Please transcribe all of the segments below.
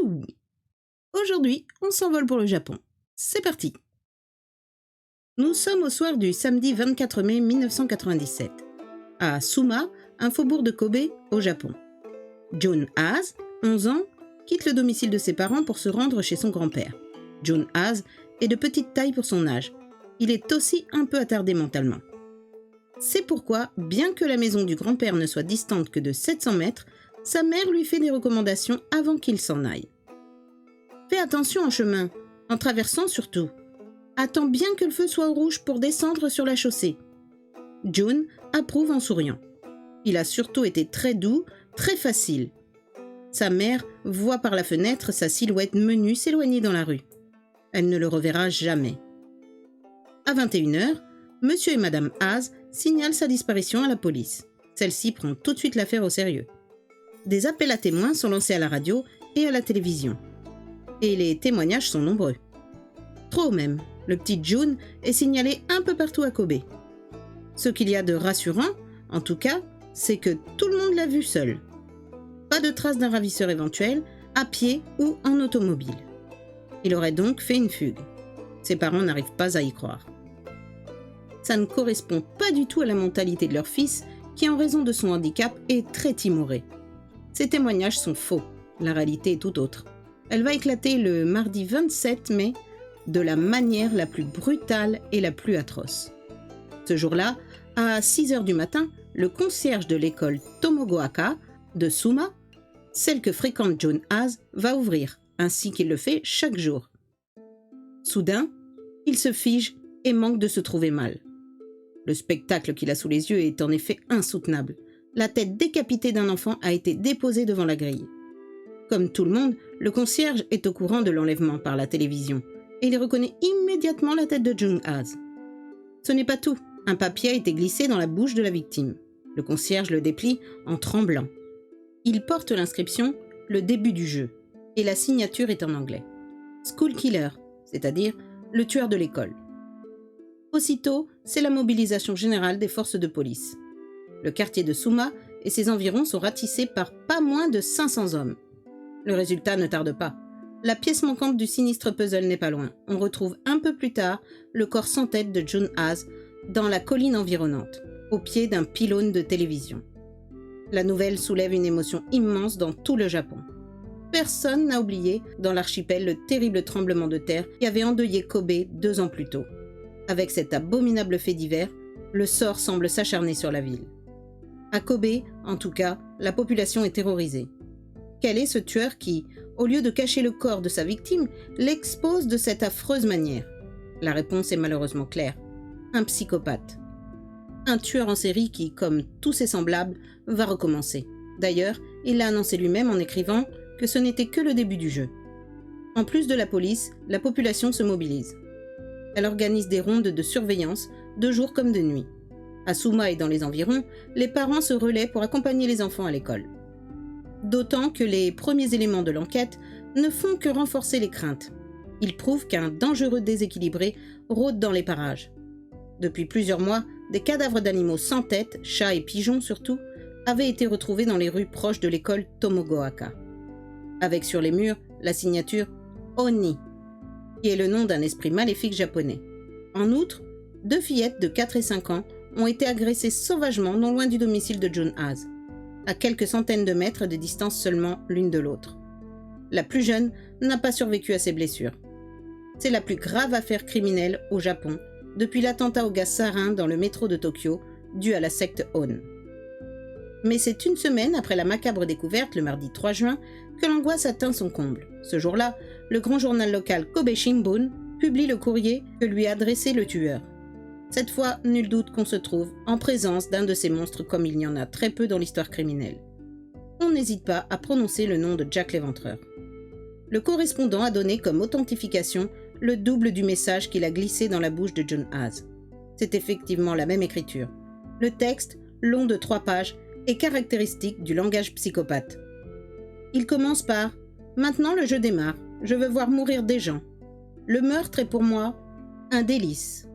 Wouh! Aujourd'hui, on s'envole pour le Japon. C'est parti! Nous sommes au soir du samedi 24 mai 1997, à Suma, un faubourg de Kobe, au Japon. Jun Hase, 11 ans, quitte le domicile de ses parents pour se rendre chez son grand-père. Jun Hase est de petite taille pour son âge. Il est aussi un peu attardé mentalement. C'est pourquoi, bien que la maison du grand-père ne soit distante que de 700 mètres, sa mère lui fait des recommandations avant qu'il s'en aille. Fais attention en chemin, en traversant surtout. Attends bien que le feu soit au rouge pour descendre sur la chaussée. Jun approuve en souriant. Il a surtout été très doux, très facile. Sa mère voit par la fenêtre sa silhouette menue s'éloigner dans la rue. Elle ne le reverra jamais. À 21h, Monsieur et Madame Hase signalent sa disparition à la police. Celle-ci prend tout de suite l'affaire au sérieux. Des appels à témoins sont lancés à la radio et à la télévision. Et les témoignages sont nombreux. Trop même, le petit Jun est signalé un peu partout à Kobe. Ce qu'il y a de rassurant, en tout cas, c'est que tout le monde l'a vu seul. Pas de traces d'un ravisseur éventuel, à pied ou en automobile. Il aurait donc fait une fugue. Ses parents n'arrivent pas à y croire. Ça ne correspond pas du tout à la mentalité de leur fils, qui en raison de son handicap est très timoré. Ces témoignages sont faux, la réalité est tout autre. Elle va éclater le mardi 27 mai de la manière la plus brutale et la plus atroce. Ce jour-là, à 6h du matin, le concierge de l'école Tomogoaka de Suma, celle que fréquente Jun Hase, va ouvrir, ainsi qu'il le fait chaque jour. Soudain, il se fige et manque de se trouver mal. Le spectacle qu'il a sous les yeux est en effet insoutenable. La tête décapitée d'un enfant a été déposée devant la grille. Comme tout le monde, le concierge est au courant de l'enlèvement par la télévision et il reconnaît immédiatement la tête de Jun Hase. Ce n'est pas tout, un papier a été glissé dans la bouche de la victime. Le concierge le déplie en tremblant. Il porte l'inscription « Le début du jeu » et la signature est en anglais. « School Killer », c'est-à-dire le tueur de l'école. Aussitôt, c'est la mobilisation générale des forces de police. Le quartier de Suma et ses environs sont ratissés par pas moins de 500 hommes. Le résultat ne tarde pas. La pièce manquante du sinistre puzzle n'est pas loin. On retrouve un peu plus tard le corps sans tête de Jun Hase dans la colline environnante, au pied d'un pylône de télévision. La nouvelle soulève une émotion immense dans tout le Japon. Personne n'a oublié dans l'archipel le terrible tremblement de terre qui avait endeuillé Kobe 2 ans plus tôt. Avec cet abominable fait divers, le sort semble s'acharner sur la ville. À Kobe, en tout cas, la population est terrorisée. Quel est ce tueur qui, au lieu de cacher le corps de sa victime, l'expose de cette affreuse manière? La réponse est malheureusement claire. Un psychopathe. Un tueur en série qui, comme tous ses semblables, va recommencer. D'ailleurs, il l'a annoncé lui-même en écrivant que ce n'était que le début du jeu. En plus de la police, la population se mobilise. Elle organise des rondes de surveillance, de jour comme de nuit. À Suma et dans les environs, les parents se relaient pour accompagner les enfants à l'école. D'autant que les premiers éléments de l'enquête ne font que renforcer les craintes. Ils prouvent qu'un dangereux déséquilibré rôde dans les parages. Depuis plusieurs mois, des cadavres d'animaux sans tête, chats et pigeons surtout, avaient été retrouvés dans les rues proches de l'école Tomogoaka. Avec sur les murs la signature Oni, qui est le nom d'un esprit maléfique japonais. En outre, 2 fillettes de 4 et 5 ans ont été agressées sauvagement non loin du domicile de Jun Hase, à quelques centaines de mètres de distance seulement l'une de l'autre. La plus jeune n'a pas survécu à ses blessures. C'est la plus grave affaire criminelle au Japon depuis l'attentat au gaz sarin dans le métro de Tokyo dû à la secte Aum. Mais c'est une semaine après la macabre découverte, le mardi 3 juin, que l'angoisse atteint son comble. Ce jour-là, le grand journal local Kobe Shimbun publie le courrier que lui a adressé le tueur. Cette fois, nul doute qu'on se trouve en présence d'un de ces monstres comme il y en a très peu dans l'histoire criminelle. On n'hésite pas à prononcer le nom de Jack l'Éventreur. Le correspondant a donné comme authentification le double du message qu'il a glissé dans la bouche de Jun Hase. C'est effectivement la même écriture. Le texte, long de 3 pages, est caractéristique du langage psychopathe. Il commence par « Maintenant le jeu démarre, je veux voir mourir des gens. Le meurtre est pour moi un délice. »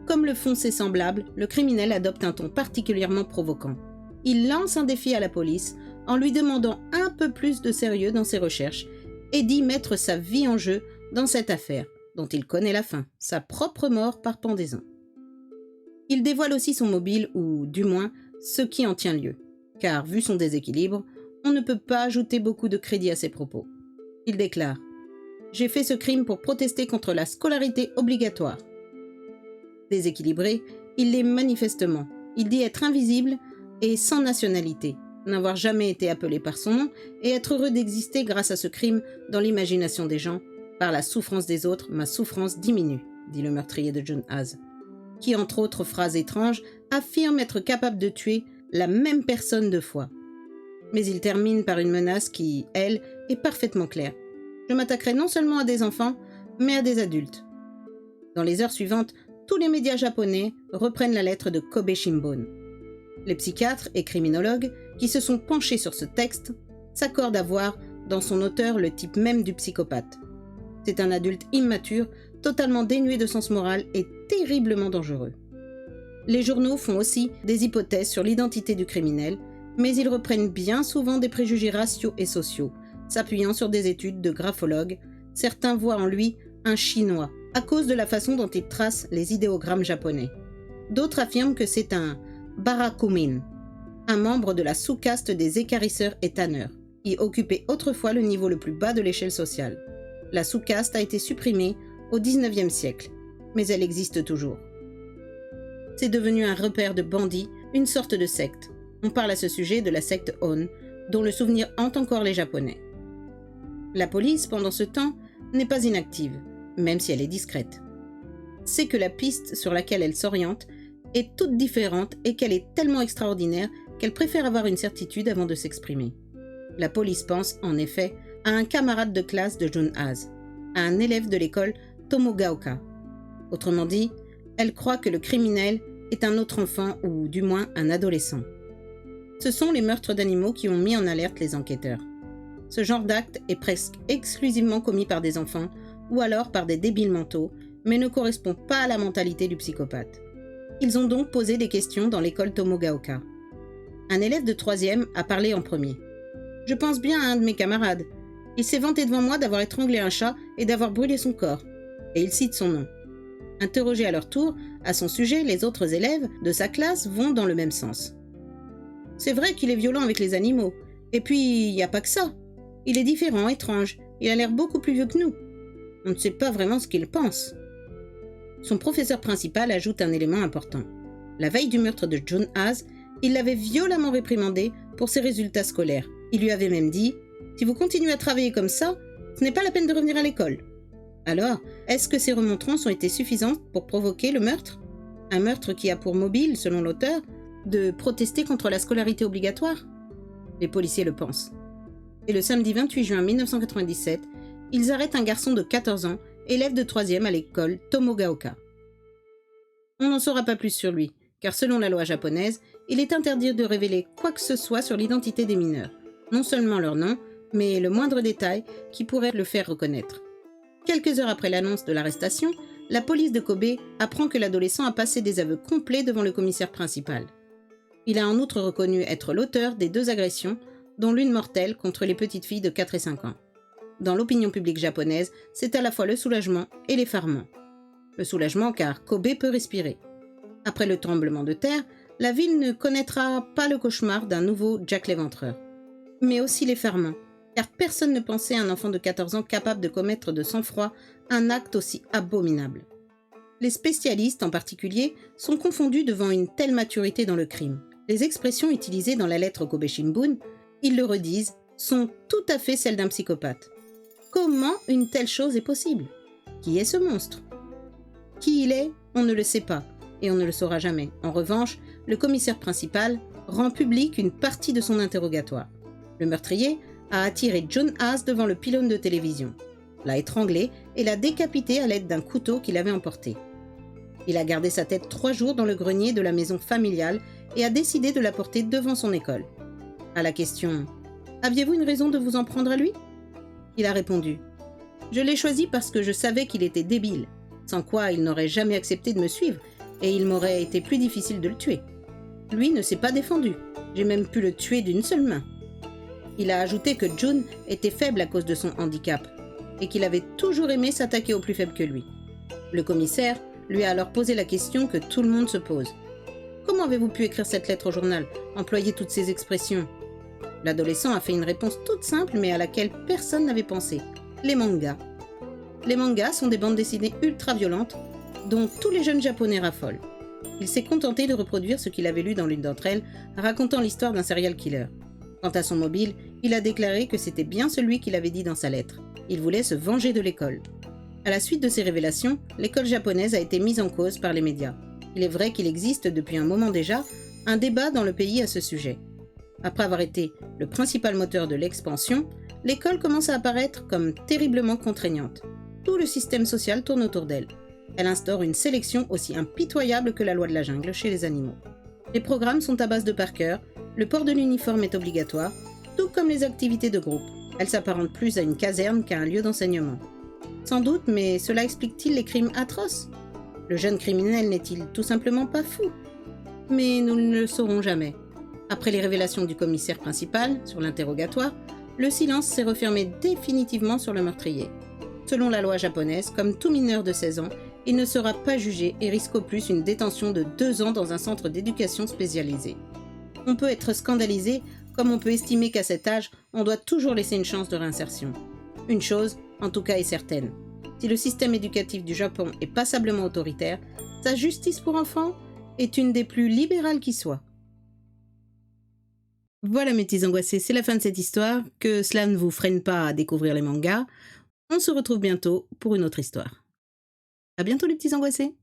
Comme le font ses semblables, le criminel adopte un ton particulièrement provoquant. Il lance un défi à la police en lui demandant un peu plus de sérieux dans ses recherches et d'y mettre sa vie en jeu dans cette affaire, dont il connaît la fin, sa propre mort par pendaison. Il dévoile aussi son mobile, ou du moins ce qui en tient lieu, car vu son déséquilibre, on ne peut pas ajouter beaucoup de crédit à ses propos. Il déclare « J'ai fait ce crime pour protester contre la scolarité obligatoire ». Déséquilibré, il l'est manifestement. Il dit être invisible et sans nationalité, n'avoir jamais été appelé par son nom et être heureux d'exister grâce à ce crime dans l'imagination des gens. Par la souffrance des autres, ma souffrance diminue, dit le meurtrier de John Haas, qui, entre autres phrases étranges, affirme être capable de tuer la même personne 2 fois. Mais il termine par une menace qui, elle, est parfaitement claire. Je m'attaquerai non seulement à des enfants, mais à des adultes. Dans les heures suivantes, tous les médias japonais reprennent la lettre de Kobe Shimbun. Les psychiatres et criminologues qui se sont penchés sur ce texte s'accordent à voir dans son auteur le type même du psychopathe. C'est un adulte immature, totalement dénué de sens moral et terriblement dangereux. Les journaux font aussi des hypothèses sur l'identité du criminel, mais ils reprennent bien souvent des préjugés raciaux et sociaux, s'appuyant sur des études de graphologues. Certains voient en lui un Chinois, à cause de la façon dont il trace les idéogrammes japonais. D'autres affirment que c'est un barakumin, un membre de la sous-caste des équarrisseurs et tanneurs, qui occupait autrefois le niveau le plus bas de l'échelle sociale. La sous-caste a été supprimée au XIXe siècle, mais elle existe toujours. C'est devenu un repère de bandits, une sorte de secte. On parle à ce sujet de la secte On, dont le souvenir hante encore les Japonais. La police, pendant ce temps, n'est pas inactive, même si elle est discrète. C'est que la piste sur laquelle elle s'oriente est toute différente et qu'elle est tellement extraordinaire qu'elle préfère avoir une certitude avant de s'exprimer. La police pense, en effet, à un camarade de classe de John Haas, à un élève de l'école Tomogaoka. Autrement dit, elle croit que le criminel est un autre enfant ou du moins un adolescent. Ce sont les meurtres d'animaux qui ont mis en alerte les enquêteurs. Ce genre d'acte est presque exclusivement commis par des enfants ou alors par des débiles mentaux, mais ne correspond pas à la mentalité du psychopathe. Ils ont donc posé des questions dans l'école Tomogaoka. Un élève de 3e a parlé en premier. « Je pense bien à un de mes camarades. Il s'est vanté devant moi d'avoir étranglé un chat et d'avoir brûlé son corps. » Et il cite son nom. Interrogés à leur tour, à son sujet, les autres élèves de sa classe vont dans le même sens. « C'est vrai qu'il est violent avec les animaux. Et puis, il n'y a pas que ça. Il est différent, étrange. Il a l'air beaucoup plus vieux que nous. On ne sait pas vraiment ce qu'il pense. » Son professeur principal ajoute un élément important. La veille du meurtre de John Haas, il l'avait violemment réprimandé pour ses résultats scolaires. Il lui avait même dit « Si vous continuez à travailler comme ça, ce n'est pas la peine de revenir à l'école. » Alors, est-ce que ces remontrances ont été suffisantes pour provoquer le meurtre? Un meurtre qui a pour mobile, selon l'auteur, de protester contre la scolarité obligatoire? Les policiers le pensent. Et le samedi 28 juin 1997, ils arrêtent un garçon de 14 ans, élève de 3e à l'école Tomogaoka. On n'en saura pas plus sur lui, car selon la loi japonaise, il est interdit de révéler quoi que ce soit sur l'identité des mineurs, non seulement leur nom, mais le moindre détail qui pourrait le faire reconnaître. Quelques heures après l'annonce de l'arrestation, la police de Kobe apprend que l'adolescent a passé des aveux complets devant le commissaire principal. Il a en outre reconnu être l'auteur des 2 agressions, dont l'une mortelle contre les petites filles de 4 et 5 ans. Dans l'opinion publique japonaise, c'est à la fois le soulagement et l'effarement. Le soulagement car Kobe peut respirer. Après le tremblement de terre, la ville ne connaîtra pas le cauchemar d'un nouveau Jack l'Éventreur. Mais aussi l'effarement, car personne ne pensait à un enfant de 14 ans capable de commettre de sang-froid un acte aussi abominable. Les spécialistes, en particulier, sont confondus devant une telle maturité dans le crime. Les expressions utilisées dans la lettre Kobe Shimbun, ils le redisent, sont tout à fait celles d'un psychopathe. Comment une telle chose est possible? Qui est ce monstre? Qui il est, on ne le sait pas, et on ne le saura jamais. En revanche, le commissaire principal rend public une partie de son interrogatoire. Le meurtrier a attiré John Haas devant le pylône de télévision, l'a étranglé et l'a décapité à l'aide d'un couteau qu'il avait emporté. Il a gardé sa tête 3 jours dans le grenier de la maison familiale et a décidé de la porter devant son école. À la question « Aviez-vous une raison de vous en prendre à lui ?» Il a répondu « Je l'ai choisi parce que je savais qu'il était débile, sans quoi il n'aurait jamais accepté de me suivre et il m'aurait été plus difficile de le tuer. Lui ne s'est pas défendu, j'ai même pu le tuer d'une seule main. » Il a ajouté que Jun était faible à cause de son handicap et qu'il avait toujours aimé s'attaquer aux plus faibles que lui. Le commissaire lui a alors posé la question que tout le monde se pose. « Comment avez-vous pu écrire cette lettre au journal, employer toutes ces expressions ?» L'adolescent a fait une réponse toute simple mais à laquelle personne n'avait pensé. Les mangas. Les mangas sont des bandes dessinées ultra-violentes dont tous les jeunes japonais raffolent. Il s'est contenté de reproduire ce qu'il avait lu dans l'une d'entre elles, racontant l'histoire d'un serial killer. Quant à son mobile, il a déclaré que c'était bien celui qu'il avait dit dans sa lettre. Il voulait se venger de l'école. À la suite de ces révélations, l'école japonaise a été mise en cause par les médias. Il est vrai qu'il existe depuis un moment déjà un débat dans le pays à ce sujet. Après avoir été le principal moteur de l'expansion, l'école commence à apparaître comme terriblement contraignante. Tout le système social tourne autour d'elle. Elle instaure une sélection aussi impitoyable que la loi de la jungle chez les animaux. Les programmes sont à base de par cœur, le port de l'uniforme est obligatoire, tout comme les activités de groupe. Elle s'apparente plus à une caserne qu'à un lieu d'enseignement. Sans doute, mais cela explique-t-il les crimes atroces ? Le jeune criminel n'est-il tout simplement pas fou ? Mais nous ne le saurons jamais. Après les révélations du commissaire principal sur l'interrogatoire, le silence s'est refermé définitivement sur le meurtrier. Selon la loi japonaise, comme tout mineur de 16 ans, il ne sera pas jugé et risque au plus une détention de 2 ans dans un centre d'éducation spécialisé. On peut être scandalisé, comme on peut estimer qu'à cet âge, on doit toujours laisser une chance de réinsertion. Une chose, en tout cas, est certaine. Si le système éducatif du Japon est passablement autoritaire, sa justice pour enfants est une des plus libérales qui soit. Voilà mes petits angoissés, c'est la fin de cette histoire. Que cela ne vous freine pas à découvrir les mangas. On se retrouve bientôt pour une autre histoire. À bientôt les petits angoissés.